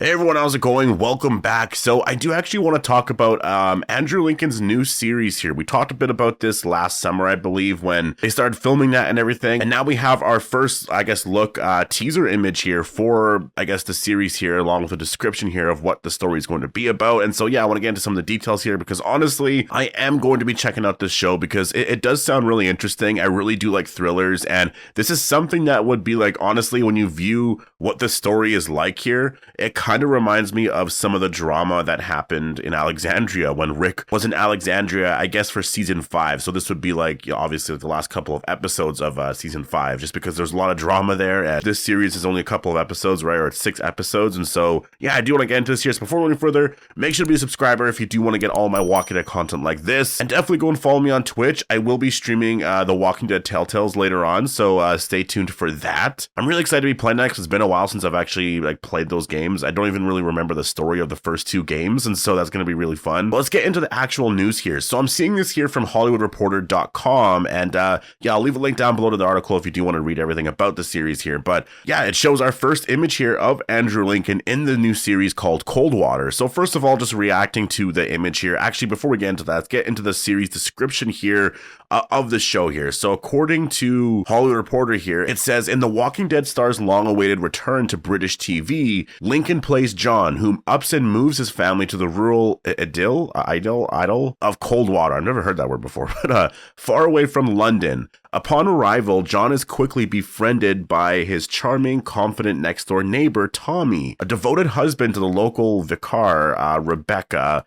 Hey everyone, how's it going? Welcome back. So I do actually want to talk about Andrew Lincoln's new series here. We talked a bit about this last summer, I believe, when they started filming that and everything. And now we have our first, look, teaser image here for, the series here, along with a description here of what the story is going to be about. And so, yeah, I want to get into some of the details here because honestly, I am going to be checking out this show because it does sound really interesting. I really do like thrillers. And this is something that would be like, honestly, when you view what the story is like here, it kind of reminds me of some of the drama that happened in Alexandria when Rick was in Alexandria, I guess for season 5. So this would be like, obviously the last couple of episodes of season 5, just because there's a lot of drama there. And this series is only a couple of episodes, right? Or it's 6 episodes. And so, yeah, I do want to get into this here. So before moving further, make sure to be a subscriber if you do want to get all my Walking Dead content like this. And definitely go and follow me on Twitch. I will be streaming The Walking Dead Telltales later on. So stay tuned for that. I'm really excited to be playing that because it's been a while since I've actually played those games. I don't even really remember the story of the first 2 games, and so that's going to be really fun. But let's get into the actual news here. So I'm seeing this here from HollywoodReporter.com, and yeah, I'll leave a link down below to the article if you do want to read everything about the series here. But yeah, it shows our first image here of Andrew Lincoln in the new series called Cold Water. So first of all, just reacting to the image here. Actually, before we get into that, let's get into the series description here of the show here. So according to Hollywood Reporter here, it says, in The Walking Dead star's long-awaited return to British TV, Lincoln plays John, whom ups and moves his family to the rural idyll of Coldwater. I've never heard that word before, but far away from London. Upon arrival, John is quickly befriended by his charming, confident next-door neighbor, Tommy, a devoted husband to the local vicar, Rebecca.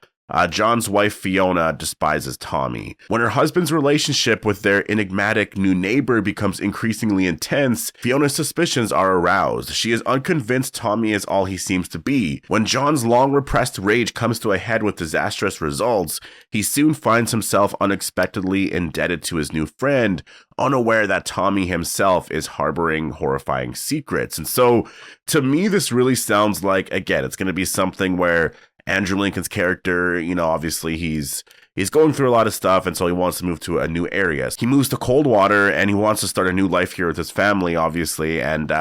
John's wife, Fiona, despises Tommy. When her husband's relationship with their enigmatic new neighbor becomes increasingly intense, Fiona's suspicions are aroused. She is unconvinced Tommy is all he seems to be. When John's long-repressed rage comes to a head with disastrous results, he soon finds himself unexpectedly indebted to his new friend, unaware that Tommy himself is harboring horrifying secrets. And so, to me, this really sounds like, again, it's going to be something where Andrew Lincoln's character, obviously he's going through a lot of stuff, and so he wants to move to a new area. He moves to Coldwater, and he wants to start a new life here with his family, obviously, and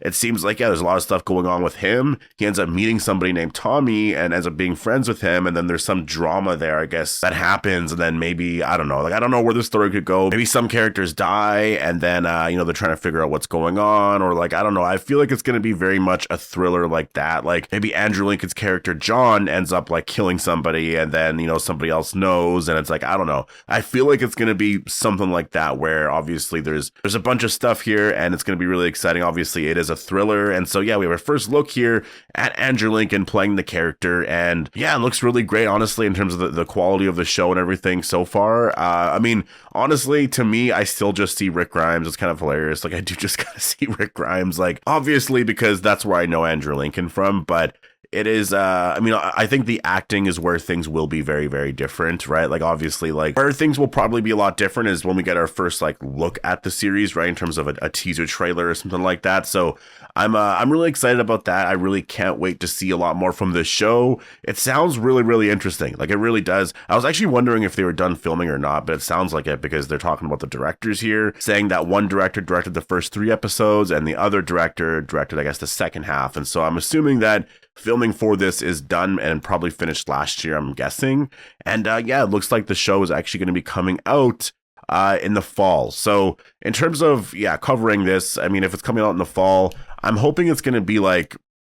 it seems like, there's a lot of stuff going on with him. He ends up meeting somebody named Tommy, and ends up being friends with him, and then there's some drama there, I guess, that happens, and then maybe, I don't know, I don't know where the story could go. Maybe some characters die, and then, they're trying to figure out what's going on, or, I don't know, I feel like it's going to be very much a thriller like that. Maybe Andrew Lincoln's character, John, ends up, killing somebody, and then, somebody else knows, and it's I don't know. I feel like it's going to be something like that where obviously there's a bunch of stuff here and it's going to be really exciting. Obviously it is a thriller, and so yeah, we have our first look here at Andrew Lincoln playing the character, and yeah, it looks really great, honestly, in terms of the quality of the show and everything so far. I mean, honestly, to me, I still just see Rick Grimes. It's kind of hilarious. I do just kind of see Rick Grimes, obviously because that's where I know Andrew Lincoln from, but it is, I think the acting is where things will be very, very different, right? Obviously, where things will probably be a lot different is when we get our first, look at the series, right? In terms of a teaser trailer or something like that. So I'm really excited about that. I really can't wait to see a lot more from this show. It sounds really, really interesting. It really does. I was actually wondering if they were done filming or not, but it sounds like it because they're talking about the directors here, saying that one director directed the first 3 episodes and the other director directed, I guess, the second half. And so I'm assuming that filming for this is done and probably finished last year, I'm guessing. And yeah, it looks like the show is actually going to be coming out in the fall. So in terms of, covering this, if it's coming out in the fall, I'm hoping it's going to be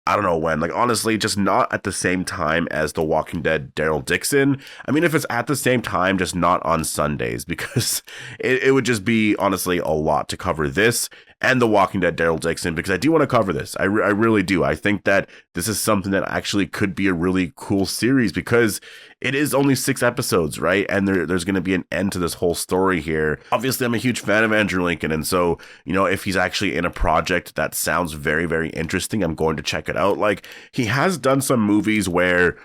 I don't know when, honestly, just not at the same time as The Walking Dead Daryl Dixon. If it's at the same time, just not on Sundays, because it would just be, honestly, a lot to cover this and The Walking Dead Daryl Dixon, because I do want to cover this. I really do. I think that this is something that actually could be a really cool series because it is only 6 episodes, right? And there's going to be an end to this whole story here. Obviously, I'm a huge fan of Andrew Lincoln, and so, if he's actually in a project that sounds very, very interesting, I'm going to check it out. He has done some movies where,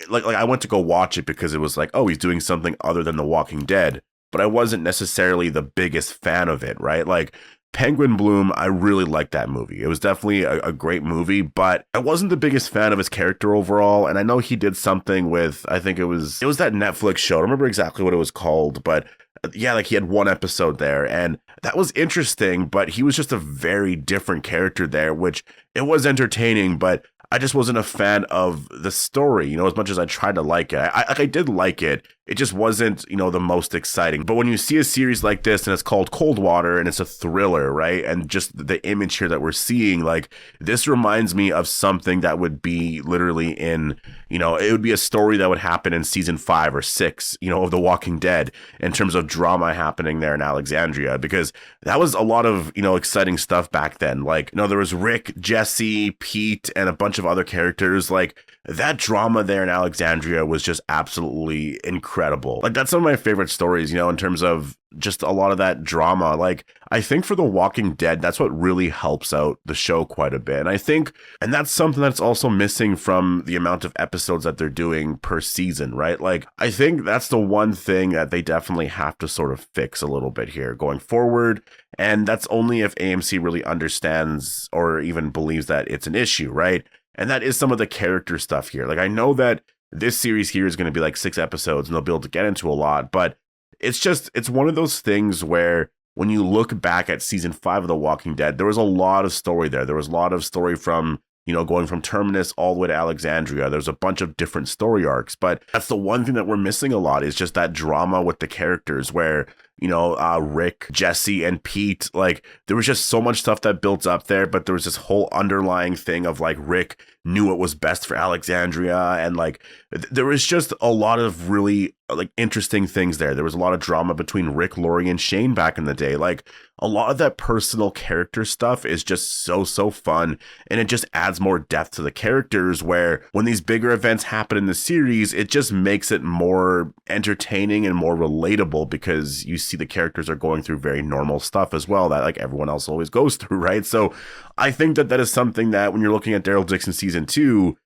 I went to go watch it because it was oh, he's doing something other than The Walking Dead, but I wasn't necessarily the biggest fan of it, right? Penguin Bloom, I really liked that movie. It was definitely a great movie, but I wasn't the biggest fan of his character overall. And I know he did something with, I think it was that Netflix show. I don't remember exactly what it was called, but yeah, he had 1 episode there and that was interesting, but he was just a very different character there, which it was entertaining, but I just wasn't a fan of the story, as much as I tried to like it. I did like it. It just wasn't, the most exciting. But when you see a series like this and it's called Cold Water and it's a thriller, right? And just the image here that we're seeing, like, this reminds me of something that would be literally in, it would be a story that would happen in season 5 or 6, of The Walking Dead in terms of drama happening there in Alexandria, because that was a lot of, exciting stuff back then. Like, there was Rick, Jesse, Pete, and a bunch of other characters. Like, that drama there in Alexandria was just absolutely incredible. Like, that's some of my favorite stories, in terms of just a lot of that drama. Like, I think for The Walking Dead, that's what really helps out the show quite a bit. And that's something that's also missing from the amount of episodes that they're doing per season, right? Like, I think that's the one thing that they definitely have to sort of fix a little bit here going forward. And that's only if AMC really understands or even believes that it's an issue, right? And that is some of the character stuff here. Like, I know that this series here is going to be like 6 episodes and they'll be able to get into a lot, but it's one of those things where when you look back at season 5 of The Walking Dead, there was a lot of story there. There was a lot of story from, going from Terminus all the way to Alexandria. There's a bunch of different story arcs, but that's the one thing that we're missing a lot is just that drama with the characters where, Rick, Jesse, and Pete, like, there was just so much stuff that built up there, but there was this whole underlying thing of, like, Rick knew what was best for Alexandria, and, like, there was just a lot of really, like, interesting things there. There was a lot of drama between Rick, Lori, and Shane back in the day. Like, a lot of that personal character stuff is just so fun, and it just adds more depth to the characters, where when these bigger events happen in the series, it just makes it more entertaining and more relatable, because you see the characters are going through very normal stuff as well that, like, everyone else always goes through, right? So I think that is something that when you're looking at Daryl Dixon season 2,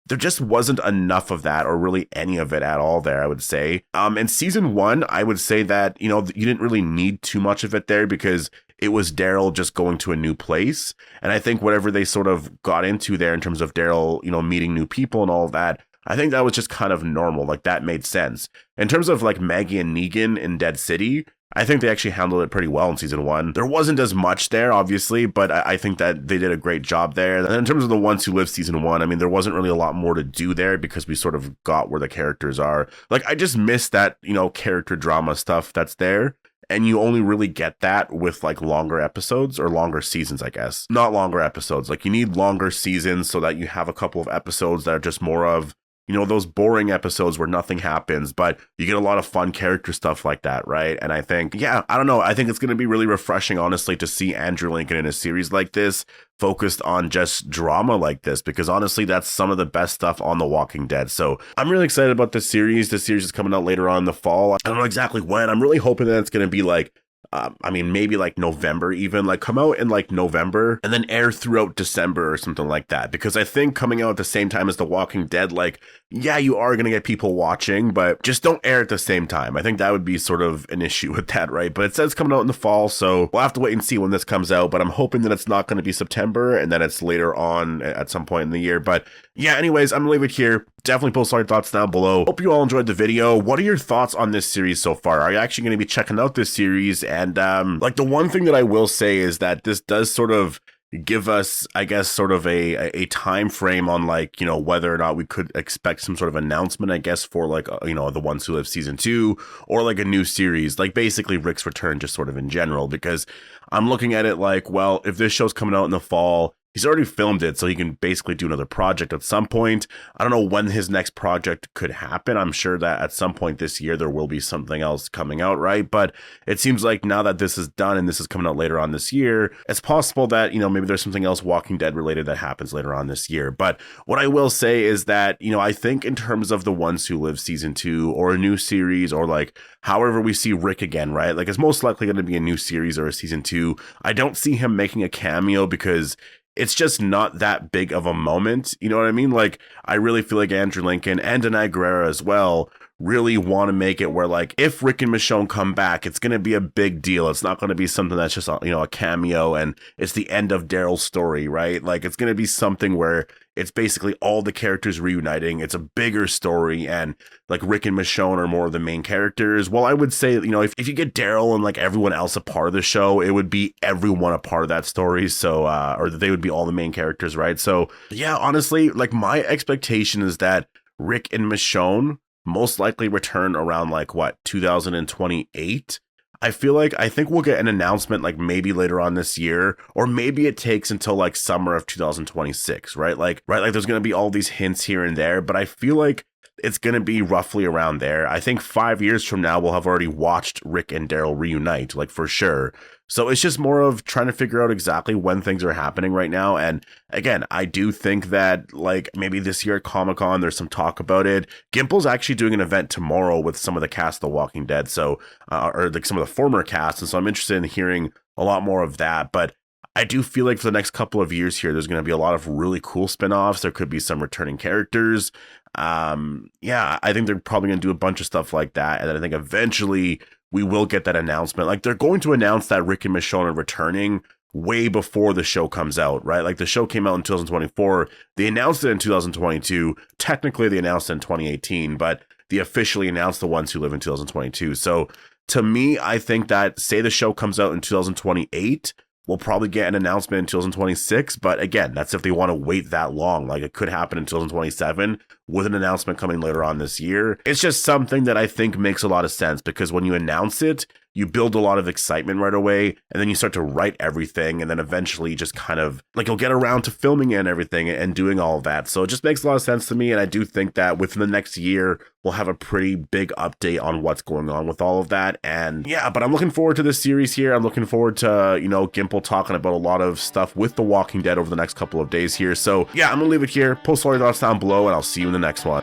there just wasn't enough of that, or really any of it at all there, I would say. In season 1, I would say that, you didn't really need too much of it there, because it was Daryl just going to a new place. And I think whatever they sort of got into there in terms of Daryl, meeting new people and all of that, I think that was just kind of normal. Like, that made sense. In terms of, like, Maggie and Negan in Dead City, I think they actually handled it pretty well in season 1. There wasn't as much there, obviously, but I think that they did a great job there. And in terms of The Ones Who Live season 1, I mean, there wasn't really a lot more to do there, because we sort of got where the characters are. Like, I just miss that, character drama stuff that's there. And you only really get that with, like, longer episodes or longer seasons, I guess. Not longer episodes. Like, you need longer seasons so that you have a couple of episodes that are just more of, those boring episodes where nothing happens, but you get a lot of fun character stuff like that, right? And I think, I don't know. I think it's going to be really refreshing, honestly, to see Andrew Lincoln in a series like this, focused on just drama like this, because honestly, that's some of the best stuff on The Walking Dead. So I'm really excited about this series. This series is coming out later on in the fall. I don't know exactly when. I'm really hoping that it's going to be like, maybe like November even, like come out in like November and then air throughout December or something like that. Because I think coming out at the same time as The Walking Dead, like, yeah, you are going to get people watching, but just don't air at the same time. I think that would be sort of an issue with that, right? But it says coming out in the fall, so we'll have to wait and see when this comes out. But I'm hoping that it's not going to be September and that it's later on at some point in the year. But yeah, anyways, I'm going to leave it here. Definitely post all your thoughts down below. Hope you all enjoyed the video. What are your thoughts on this series so far? Are you actually going to be checking out this series? And like, the one thing that I will say is that this does sort of give us, I guess, sort of a time frame on, like, whether or not we could expect some sort of announcement, I guess, for like, The Ones Who Live season 2, or like a new series, like basically Rick's return, just sort of in general. Because I'm looking at it like, well, if this show's coming out in the fall, he's already filmed it, so he can basically do another project at some point. I don't know when his next project could happen. I'm sure that at some point this year there will be something else coming out, right? But it seems like now that this is done and this is coming out later on this year, it's possible that, maybe there's something else Walking Dead related that happens later on this year. But what I will say is that, I think in terms of The Ones Who Live season 2 or a new series, or like however we see Rick again, right? Like, it's most likely going to be a new series or a season 2. I don't see him making a cameo because it's just not that big of a moment. You know what I mean? Like, I really feel like Andrew Lincoln and Denai Guerrera as well really want to make it where, like, if Rick and Michonne come back, it's going to be a big deal. It's not going to be something that's just, you know, a cameo and it's the end of Daryl's story, right? Like, it's going to be something where it's basically all the characters reuniting. It's a bigger story, and like Rick and Michonne are more of the main characters. Well, I would say, you know, if you get Daryl and like everyone else a part of the show, it would be everyone a part of that story. So, or they would be all the main characters, right? So yeah, honestly, like my expectation is that Rick and Michonne most likely return around like what, 2028. I think we'll get an announcement like maybe later on this year, or maybe it takes until like summer of 2026, right? Like there's going to be all these hints here and there, but I feel like it's going to be roughly around there. I think 5 years from now, we'll have already watched Rick and Daryl reunite, like for sure. So it's just more of trying to figure out exactly when things are happening right now. And again, I do think that like maybe this year at Comic-Con, there's some talk about it. Gimple's actually doing an event tomorrow with some of the cast of The Walking Dead. So, or like some of the former cast. And so I'm interested in hearing a lot more of that. But I do feel like for the next couple of years here, there's going to be a lot of really cool spinoffs. There could be some returning characters. Yeah, I think they're probably going to do a bunch of stuff like that. And then I think eventually we will get that announcement. Like they're going to announce that Rick and Michonne are returning way before the show comes out, right? Like the show came out in 2024. They announced it in 2022. Technically, they announced it in 2018, but they officially announced the ones who live in 2022. So to me, I think that say the show comes out in 2028, we'll probably get an announcement in 2026, but again, that's if they want to wait that long. Like it could happen in 2027 with an announcement coming later on this year. It's just something that I think makes a lot of sense, because when you announce it, you build a lot of excitement right away, and then you start to write everything, and then eventually just kind of like you'll get around to filming it and everything and doing all of that. So it just makes a lot of sense to me, and I do think that within the next year, we'll have a pretty big update on what's going on with all of that. And yeah, but I'm looking forward to this series here. I'm looking forward to, you know, Gimple talking about a lot of stuff with The Walking Dead over the next couple of days here. So yeah, I'm gonna leave it here. Post all your thoughts down below, and I'll see you in the next one.